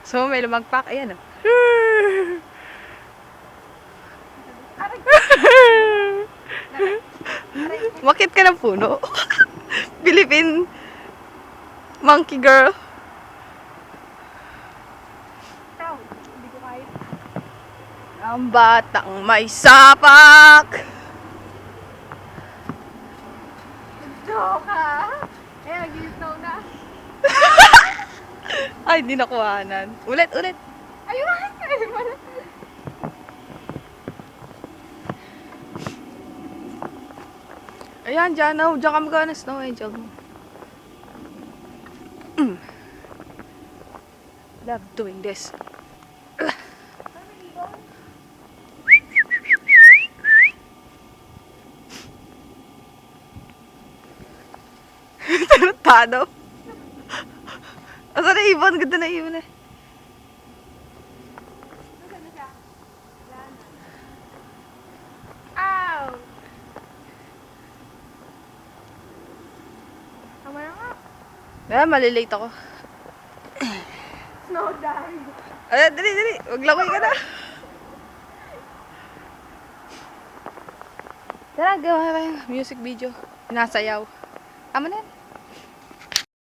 So, may lumagpak. Ayan, oh. Bakit ka ng puno? Philippine monkey girl. Hindi ko kahit. Ang batang may sapak. Joke ka. Eh, nag-snow na. Ay, di nakuhanan. Ulit, ulit. Ayun! Ayun pala. Ayan, dyan, oh. Diyan ka magkawa ng snow, eh. Diyan. Love doing this. Tarantado. Asa na ibon? Ganda na ibon, eh. Nasaan na siya? Wala na. Ow! Tama na nga. Malilate ako. Snow dive. Ay, dali, dali. Maglangoy ka na. Tara, gawa tayo. Music video. Nasayaw. Tama na yan.